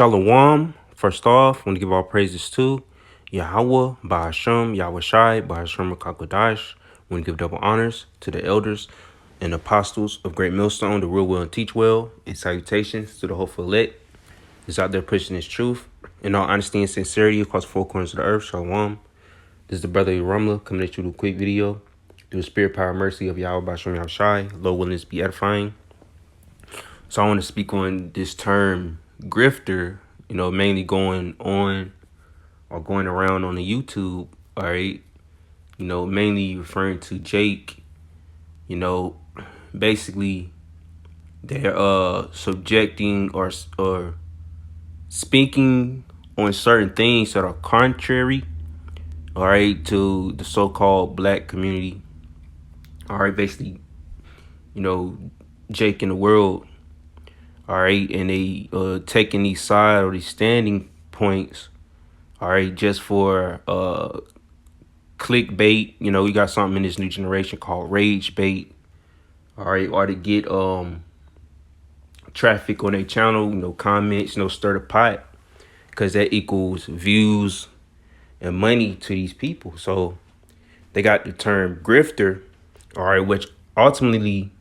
Shalom. First off, I want to give all praises to Yahweh, Ba'ashem, Yahweh Shai, Ba'ashem Rakakwadash. I want to give double honors to the elders and apostles of Great Millstone, the real will and teach well, and salutations to the hopeful elect that's out there pushing his truth in all honesty and sincerity across four corners of the earth. Shalom. This is the brother Rumla coming at you with a quick video. Through the spirit, power, mercy of Yahweh, Ba'ashem, Yahweh Shai, Lord willingness be edifying. So I want to speak on this term grifter, mainly going on or going around on the YouTube, all right? Mainly referring to Jake, basically they're subjecting or speaking on certain things that are contrary, all right, to the so-called black community. All right, basically, Jake in the world. All right, and they taking these side or these standing points, all right, just for clickbait. We got something in this new generation called rage bait, all right, or to get traffic on their channel, comments, stir the pot, because that equals views and money to these people. So they got the term grifter, all right, which ultimately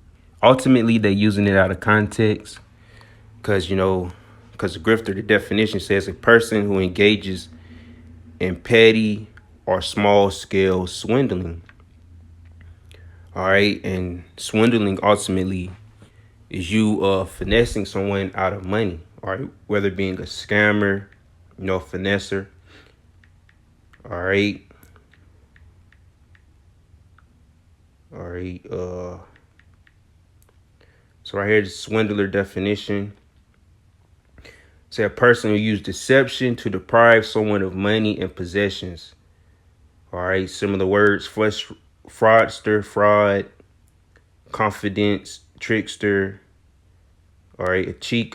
they're using it out of context. Because the grifter, the definition says a person who engages in petty or small scale swindling. All right. And swindling ultimately is you finessing someone out of money. All right. Whether being a scammer, finesser. All right. All right. So right here, the swindler definition. Say a person who used deception to deprive someone of money and possessions. All right, similar words: fraudster, fraud, confidence, trickster. All right, a cheat,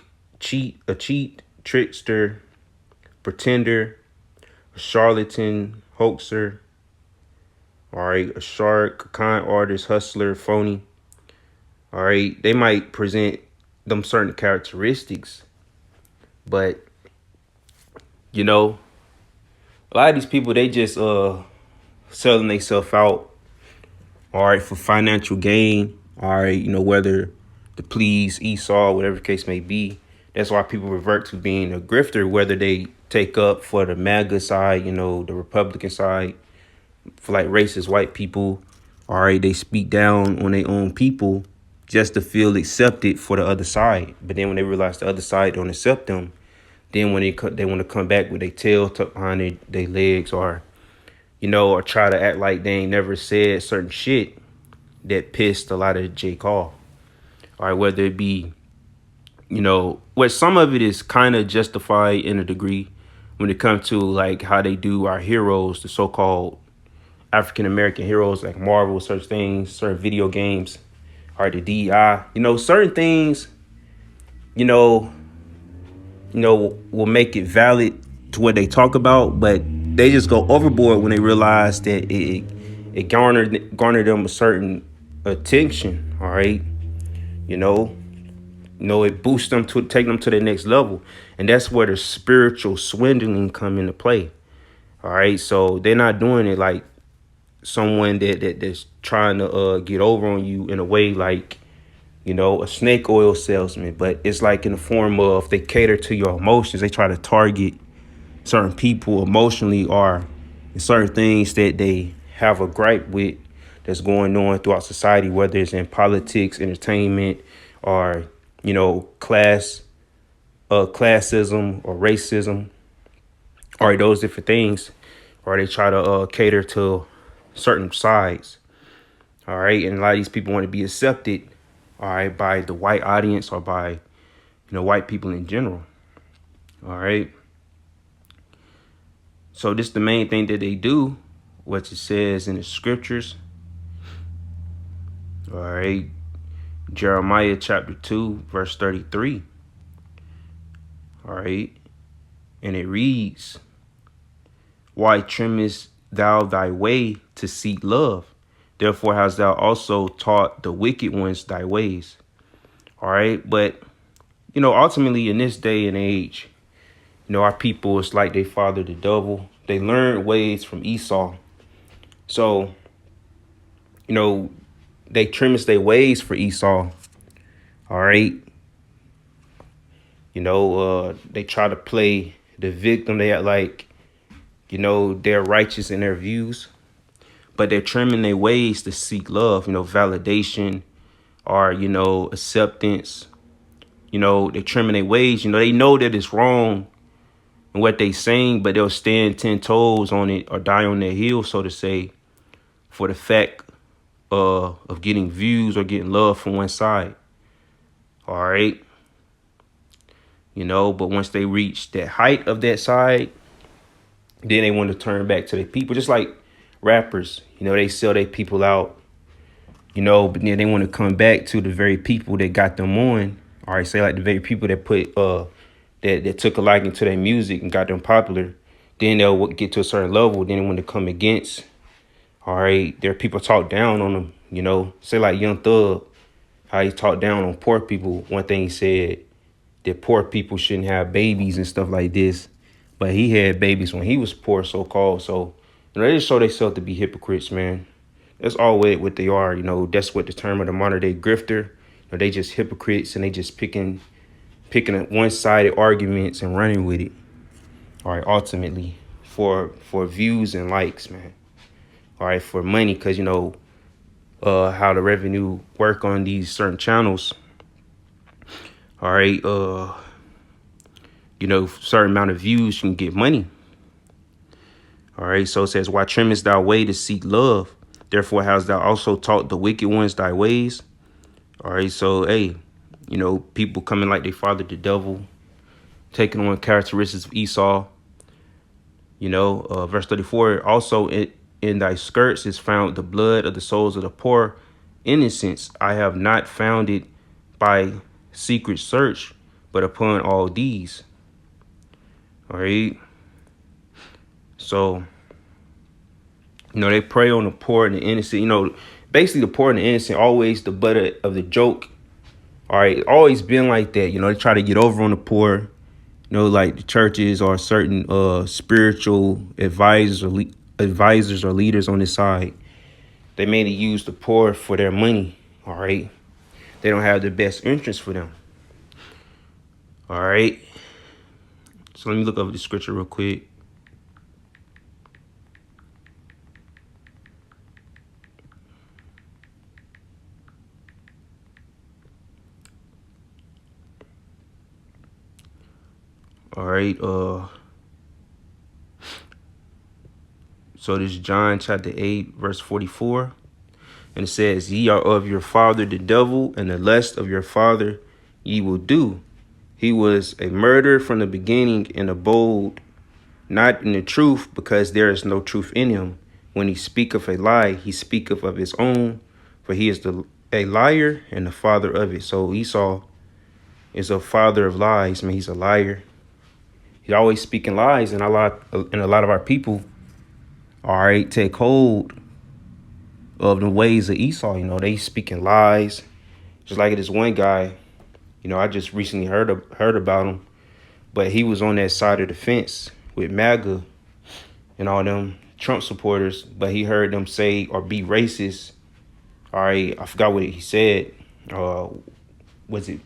trickster, pretender, a charlatan, hoaxer. All right, a shark, a con artist, hustler, phony. All right, they might present them certain characteristics. But, a lot of these people, they just selling themselves out, all right, for financial gain, all right, whether to please Esau, whatever the case may be. That's why people revert to being a grifter, whether they take up for the MAGA side, the Republican side, for like racist white people, all right, they speak down on their own people just to feel accepted for the other side. But then when they realize the other side don't accept them, then when they want to come back with their tail tucked behind their legs, or or try to act like they ain't never said certain shit that pissed a lot of Jake off. All right, whether it be, where some of it is kind of justified in a degree when it comes to like how they do our heroes, the so-called African-American heroes, like Marvel, certain things, certain video games, or the DEI, certain things, will make it valid to what they talk about, but they just go overboard when they realize that it garnered them a certain attention. All right, it boosts them to take them to the next level, and that's where the spiritual swindling come into play. All right, so they're not doing it like someone that's trying to get over on you in a way like a snake oil salesman, but it's like in the form of they cater to your emotions. They try to target certain people emotionally or certain things that they have a gripe with that's going on throughout society, whether it's in politics, entertainment, or, classism or racism, or those different things, or they try to cater to certain sides. All right. And a lot of these people want to be accepted, all right, by the white audience or by, white people in general. All right. So this is the main thing that they do, what it says in the scriptures. All right. Jeremiah chapter 2, verse 33. All right. And it reads, why trimmest thou thy way to seek love? Therefore hast thou also taught the wicked ones thy ways. All right. But, ultimately in this day and age, Our people is like they father the devil. They learned ways from Esau. So, they trimmers their ways for Esau. All right. They try to play the victim. They act like, they're righteous in their views, but they're trimming their ways to seek love, validation or, acceptance. They're trimming their ways. They know that it's wrong in what they saying, but they'll stand 10 toes on it or die on their heels, so to say, for the fact of getting views or getting love from one side. All right. But once they reach that height of that side, then they want to turn back to their people. Just like rappers, they sell their people out, but then they want to come back to the very people that got them on. All right, say like the very people that put that took a liking to their music and got them popular. Then they'll get to a certain level. Then they want to come against. All right, there are people talk down on them. Say like Young Thug, how he talked down on poor people. One thing he said, that poor people shouldn't have babies and stuff like this. But he had babies when he was poor, so-called. So, they just show themselves to be hypocrites, man. That's always what they are. That's what the term of the modern day grifter. They just hypocrites, and they just picking up one-sided arguments and running with it. All right, ultimately for views and likes, man. All right, for money, because how the revenue work on these certain channels. All right, certain amount of views, you can get money. All right, so it says, why trimmest thou way to seek love? Therefore hast thou also taught the wicked ones thy ways. All right, so, hey, people coming like they father the devil, taking on characteristics of Esau. Verse 34, also in thy skirts is found the blood of the souls of the poor innocents. I have not found it by secret search, but upon all these. All right. So, they prey on the poor and the innocent. Basically the poor and the innocent, always the butt of the joke. All right. Always been like that. They try to get over on the poor, like the churches or certain spiritual advisors or leaders on this side. They mainly use the poor for their money. All right. They don't have the best interest for them. All right. So let me look over the scripture real quick. All right. So this is John chapter 8, verse 44. And it says, ye are of your father the devil, and the lust of your father ye will do. He was a murderer from the beginning and abode not in the truth, because there is no truth in him. When he speaketh a lie, he speaketh of his own, for he is a liar and the father of it. So Esau is a father of lies. I mean, he's a liar. He's always speaking lies, and a lot of our people, all right, take hold of the ways of Esau. They speaking lies. Just like this one guy, I just recently heard about him, but he was on that side of the fence with MAGA and all them Trump supporters, but he heard them say or be racist. All right, I forgot what he said. Was it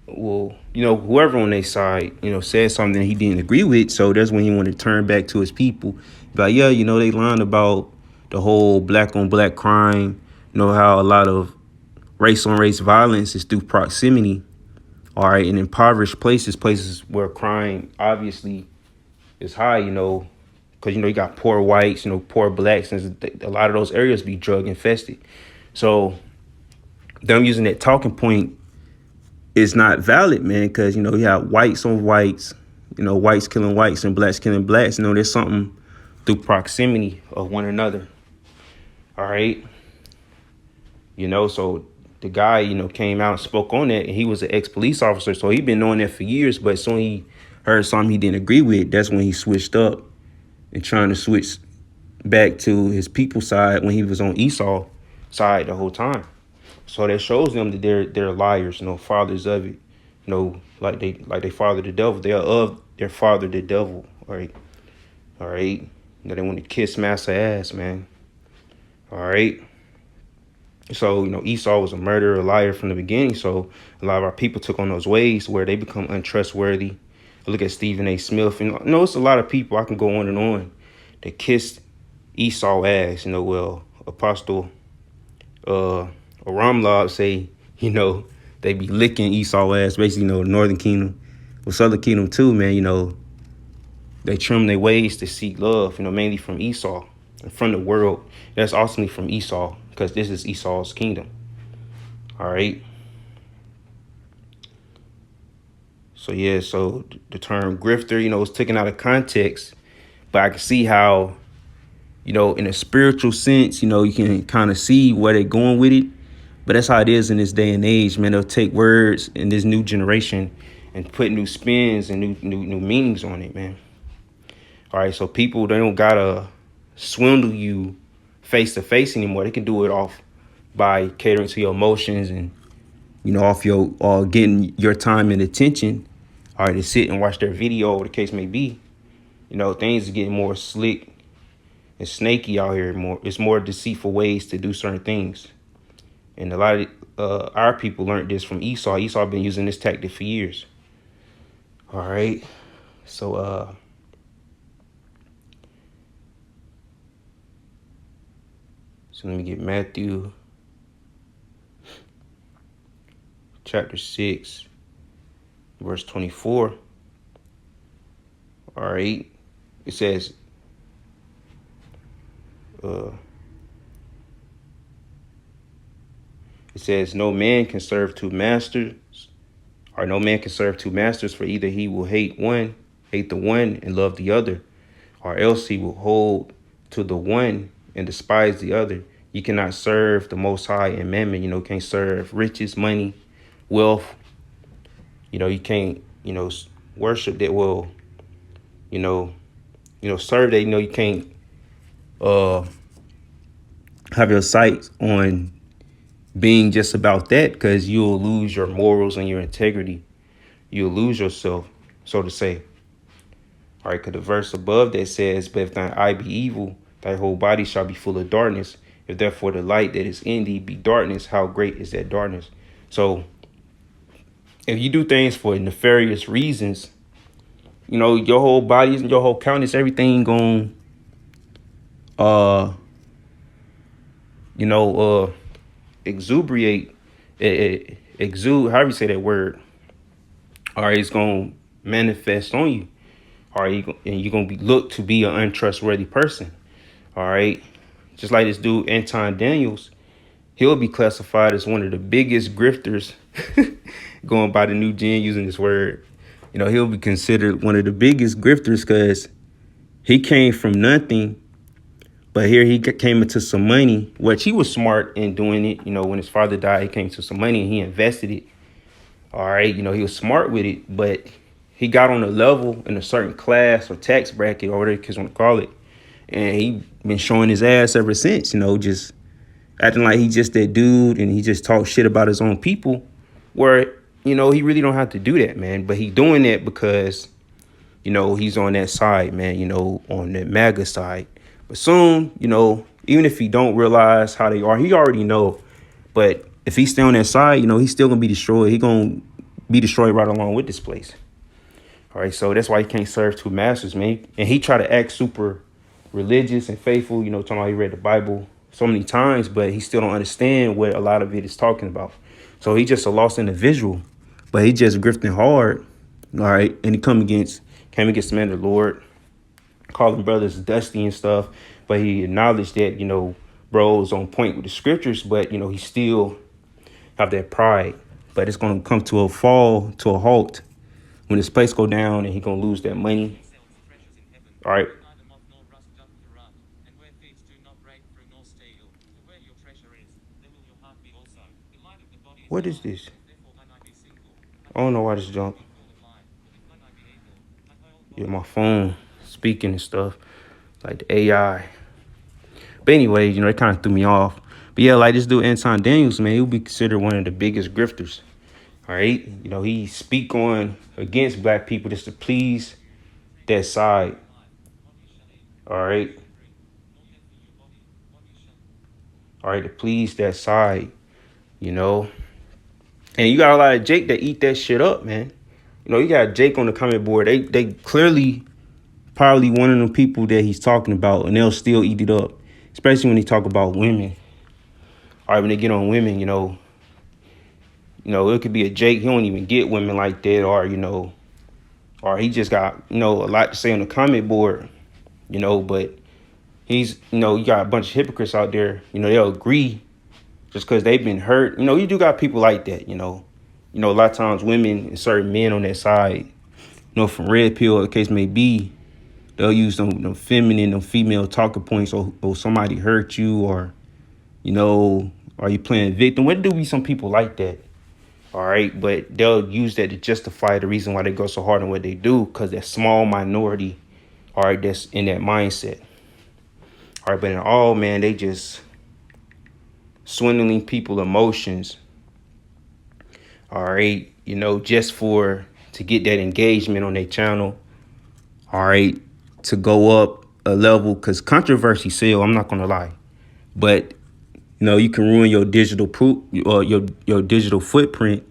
whoever on their side, said something he didn't agree with. So that's when he wanted to turn back to his people. But yeah, they learned about the whole black on black crime. How a lot of race on race violence is through proximity. All right, in impoverished places where crime obviously is high, because, you got poor whites, poor blacks, and a lot of those areas be drug infested. So them using that talking point is not valid, man, because, you have whites on whites, whites killing whites and blacks killing blacks. There's something through proximity of one another. All right. So the guy, came out and spoke on that, and he was an ex-police officer. So he'd been knowing that for years, but soon he heard something he didn't agree with. That's when he switched up and trying to switch back to his people's side when he was on Esau side the whole time. So that shows them that they're liars, fathers of it. Like they father the devil. They are of their father the devil. All right. They want to kiss massa ass, man. All right. So, Esau was a murderer, a liar from the beginning. So a lot of our people took on those ways where they become untrustworthy. Look at Stephen A. Smith. And it's a lot of people, I can go on and on, that kissed Esau ass. Well, Apostle Ramlod say, they be licking Esau ass, basically, Northern Kingdom. Well, Southern Kingdom too, man, they trim their ways to seek love, mainly from Esau and from the world. That's ultimately from Esau, because this is Esau's kingdom. All right. So yeah, so the term grifter, is taken out of context, but I can see how, in a spiritual sense, you can kind of see where they're going with it. But that's how it is in this day and age, man. They'll take words in this new generation and put new spins and new meanings on it, man. All right, so people, they don't gotta swindle you face to face anymore. They can do it off by catering to your emotions and off your getting your time and attention. All right, to sit and watch their video, or the case may be. Things are getting more slick and snaky out here. It's more deceitful ways to do certain things. And a lot of our people learned this from Esau. Esau been using this tactic for years. All right. So let me get Matthew chapter 6, verse 24. All right. It says, no man can serve two masters, or no man can serve two masters, for either he will hate the one and love the other, or else he will hold to the one and despise the other. You cannot serve the Most High and mammon. Can't serve riches, money, wealth. You can't, worship that will, serve that. You can't have your sights on being just about that, because you'll lose your morals and your integrity. You'll lose yourself, so to say. All right, because the verse above that says, but if thine eye be evil, thy whole body shall be full of darkness. If therefore the light that is in thee be darkness, how great is that darkness? So if you do things for nefarious reasons, your whole body and your whole countenance, everything going, exuberate, exude, however you say that word. All right, it's going to manifest on you. All right, and you're going to be looked to be an untrustworthy person. All right, just like this dude, Anton Daniels, he'll be classified as one of the biggest grifters, going by the new gen, using this word. He'll be considered one of the biggest grifters because he came from nothing, but here he came into some money, which he was smart in doing it. When his father died, he came to some money and he invested it. All right, he was smart with it, but he got on a level in a certain class or tax bracket, or whatever kids want to call it, and he been showing his ass ever since. Just acting like he just that dude, and he just talk shit about his own people, where he really don't have to do that, man. But he doing that because he's on that side, man. On the MAGA side. But soon, even if he don't realize how they are, he already know. But if he stay on that side, he's still gonna be destroyed. He gonna be destroyed right along with this place. All right, so that's why he can't serve two masters, man. And he try to act super religious and faithful, talking about he read the Bible so many times, but he still don't understand what a lot of it is talking about. So he just a lost individual, but he just grifting hard. All right, and he came against the man of the Lord, calling brothers dusty and stuff, but he acknowledged that, bro's on point with the scriptures, but, he still have that pride. But it's going to come to a halt when his place go down, and he going to lose that money. All right. What is this? I don't know why this junk. Yeah, my phone speaking and stuff, like the AI. But anyway, it kind of threw me off. But yeah, like this dude, Anton Daniels, man, he'll be considered one of the biggest grifters. All right. You know, he speak on against black people just to please that side. All right. All right. To please that side, you know. And you got a lot of Jake that eat that shit up, man. You know, you got Jake on the comment board. They clearly probably one of them people that he's talking about, and they'll still eat it up. Especially when he talk about women. All right, when they get on women, it could be a Jake. He don't even get women like that, or he just got, a lot to say on the comment board, but he's, you got a bunch of hypocrites out there, they'll agree just because they've been hurt. You do got people like that, a lot of times women and certain men on that side, from red pill, the case may be, they'll use them feminine, them female talking points, or somebody hurt you, or, are you playing victim? What do be some people like that? All right, but they'll use that to justify the reason why they go so hard on what they do, because that small minority, all right, that's in that mindset. All right, but in all, man, they just swindling people emotions. All right, just to get that engagement on their channel. All right, to go up a level, because controversy sell. I'm not gonna lie, but you can ruin your digital proof, or your digital footprint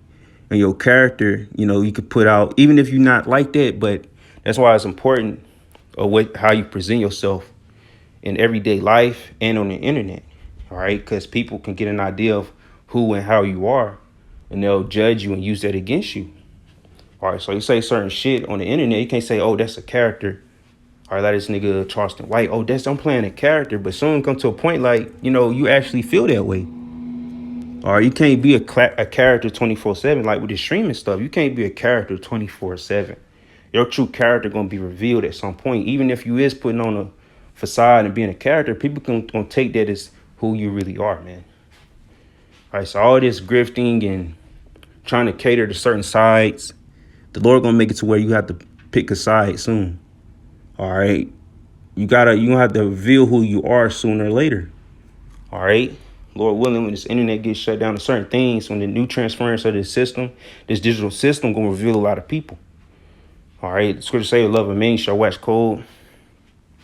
and your character. You could put out, even if you're not like that, but that's why it's important of how you present yourself in everyday life and on the internet. All right, because people can get an idea of who and how you are, and they'll judge you and use that against you. All right, so you say certain shit on the internet, you can't say, oh, that's a character. All right, like this nigga Charleston White, oh, I'm playing a character, but soon come to a point like, you actually feel that way. Or you can't be a character 24/7, like with the streaming stuff. You can't be a character 24/7. Your true character gonna be revealed at some point. Even if you is putting on a facade and being a character, people gonna take that as who you really are, man. All right, so all this grifting and trying to cater to certain sides, the Lord gonna make it to where you have to pick a side soon. All right, you gonna have to reveal who you are sooner or later. All right. Lord willing, when this internet gets shut down to certain things, when the new transference of this system, this digital system, gonna reveal a lot of people. All right, the scripture say, love of many shall wax cold.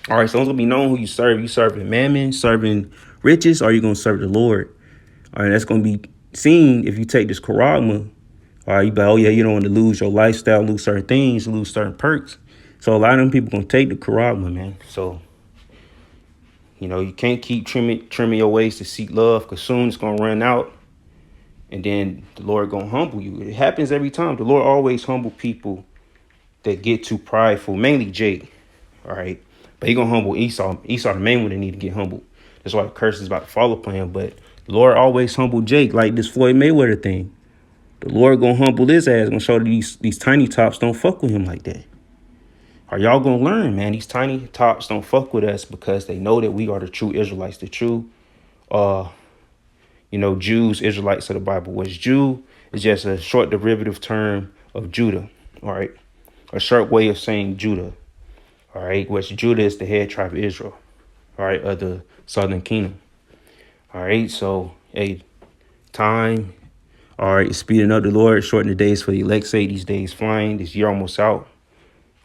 All right, so it's gonna be known who you serve. You serving mammon, serving riches, or you gonna serve the Lord? All right, that's gonna be seen if you take this charagma. All right, you be like, oh yeah, you don't want to lose your lifestyle, lose certain things, lose certain perks. So a lot of them people gonna take the charagma, man. So you can't keep trimming your ways to seek love, because soon it's going to run out. And then the Lord going to humble you. It happens every time. The Lord always humble people that get too prideful, mainly Jake. All right. But he going to humble Esau. Esau, the main one that need to get humbled. That's why the curse is about to fall upon him. But the Lord always humble Jake, like this Floyd Mayweather thing. The Lord going to humble his ass, going to show that these tiny tops don't fuck with him like that. Are y'all gonna learn, man? These tiny tops don't fuck with us because they know that we are the true Israelites, the true, Jews, Israelites of the Bible. What's Jew is just a short derivative term of Judah, all right? A short way of saying Judah, all right? Which Judah is the head tribe of Israel, all right, of the southern kingdom, all right? So, hey, time, all right, speeding up. The Lord, shorten the days for the elect say, these days flying, this year almost out.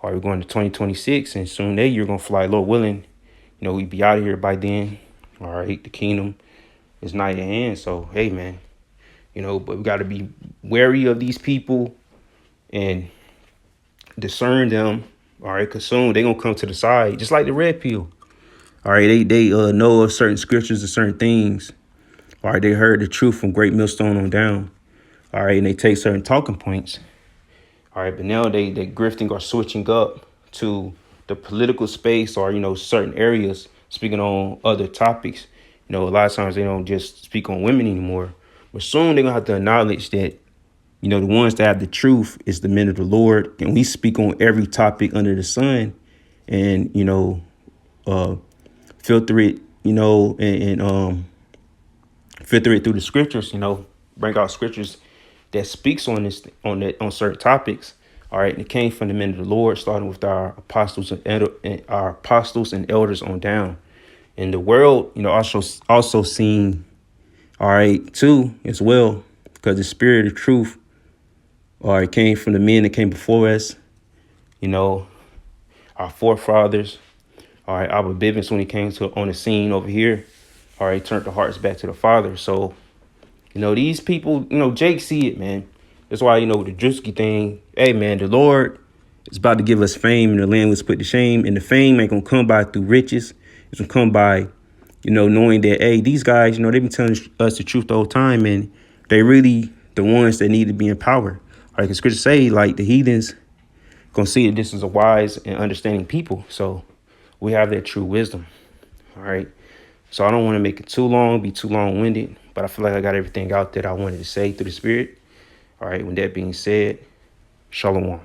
All right, we're going to 2026, and soon that you're going to fly, Lord willing. We be out of here by then. All right, the kingdom is nigh at hand. So, hey, man, but we got to be wary of these people and discern them. All right, because soon they're going to come to the side, just like the red pill. All right, they know of certain scriptures and certain things. All right, they heard the truth from Great Millstone on down. All right, and they take certain talking points. All right, but now they grifting or switching up to the political space, or, certain areas, speaking on other topics. A lot of times they don't just speak on women anymore. But soon they're going to have to acknowledge that, the ones that have the truth is the men of the Lord. And we speak on every topic under the sun and, filter it, and filter it through the scriptures, bring out scriptures that speaks on certain topics. All right, and it came from the men of the Lord, starting with our apostles and elders on down. And the world, also seen, all right, too, as well, because the spirit of truth, or it came from the men that came before us, you know, our forefathers. All right, Abba Bivens, when he came on the scene over here, all right, turned the hearts back to the Father. So, you know, these people, you know, Jake see it, man. That's why, you know, with the Drusky thing, hey, man, the Lord is about to give us fame, and the land was put to shame. And the fame ain't going to come by through riches. It's going to come by, you know, knowing that, hey, these guys, you know, they've been telling us the truth the whole time, and they really the ones that need to be in power. All right, because Scripture say, like, the heathens going to see that this is a wise and understanding people. So we have that true wisdom. All right. So I don't want to make it too long, be too long-winded, but I feel like I got everything out that I wanted to say through the Spirit. All right. With that being said, Shalom.